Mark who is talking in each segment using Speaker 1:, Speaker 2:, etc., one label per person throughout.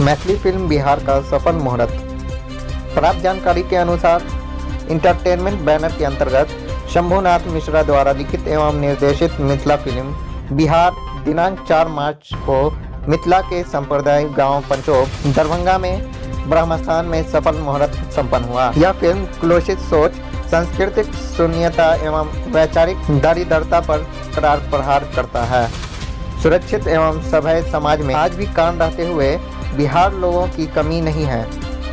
Speaker 1: Maithili film Bihar का सफल मुहूर्त। प्राप्त जानकारी के अनुसार इंटरटेनमेंट बैनर के अंतर्गत शंभुनाथ मिश्रा द्वारा लिखित एवं निर्देशित मिथिला फिल्म बिहार दिनांक 4 मार्च को मिथिला के सांप्रदायिक गांव पंचोप दरभंगा में ब्रह्मस्थान में सफल मुहूर्त संपन्न हुआ। यह फिल्म क्लोशित सोच, सांस्कृतिक शून्यता एवं वैचारिक दरिद्रता पर करार प्रहार करता है। सुरक्षित एवं सभ्य समाज में आज भी कायम रहते हुए बिहार लोगों की कमी नहीं है,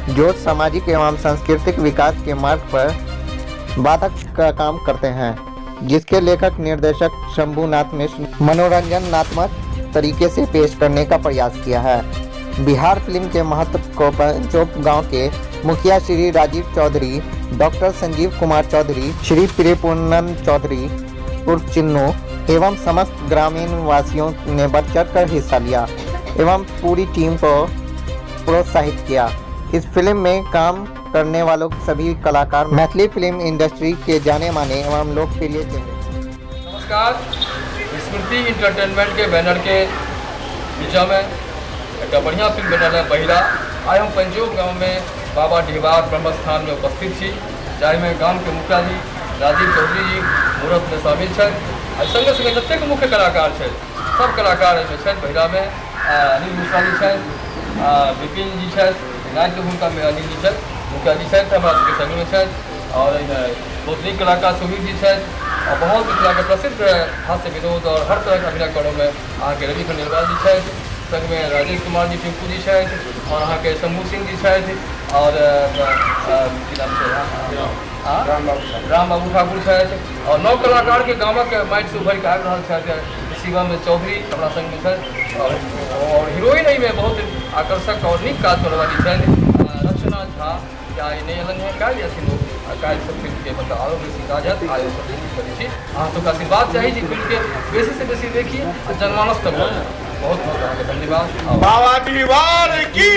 Speaker 1: जो सामाजिक एवं सांस्कृतिक विकास के मार्ग पर बाधक का काम करते हैं, जिसके लेखक निर्देशक शंभुनाथ मिश्र मनोरंजनात्मक तरीके से पेश करने का प्रयास किया है। बिहार फिल्म के महत्व को पंचोप गांव के मुखिया श्री राजीव चौधरी, डॉक्टर संजीव कुमार चौधरी, श्री प्रियपूर्णन चौधरी उर्फ चिन्नू एवं समस्त ग्रामीण वासियों ने बढ़ चढ़ कर हिस्सा लिया एवं पूरी टीम को प्रोत्साहित किया। इस फिल्म में काम करने वालों सभी कलाकार मैथिली फिल्म इंडस्ट्री के जाने माने एवं लोकप्रिय थे।
Speaker 2: नमस्कार, स्मृति इंटरटेनमेंट के बैनर के नीचा में एक बढ़िया फिल्म बनल है बहिरा। आज हम पंचोप गांव में बाबा ढिबार ब्रह्मस्थान में उपस्थित छी, जाहिमे गांव के मुखिया जी राजीव चौधरी जी मुहूर्त में शामिल है। संगे संगे जतेक मुख्य कलाकार है, सब कलाकार बहिरा में अनिल मिश्रा जी है, विपिन जी है, नाट्य भूमिका में अनिल जी है, मुखिया जी है, हमारा सबके संग में है, और बहुत नीक कलाकार सुधीर जी है, और बहुत मिथिला के प्रसिद्ध हास्य विनोद और हर तरह के अभिनय करो में अहाँ के रवि खंडेलवाल जी है, संग में राजेश कुमार जी टिंकू जी है, और अहाँ के शंभू सिंह जी है, और राम बाबू ठाकुर है, और नौ कलाकार के गाँव के माइट से उभर के आबि रहा है। शिवम चौधरी हमारा संग में है, और हीरोइन में बहुत आकर्षक और नीक काज करने वाली है रचना झा। क्या नहीं अलग है काल या लोग काल सब फिल्म के मतलब आरो बेसी काजत आयो सब करै छी। अहाँ सबका आशीर्वाद चाहिए जी, फिल्म के बेसी से बेसी देखिए और जनमानस तक बहुत बहुत धन्यवाद।
Speaker 3: बाबा ढिबार की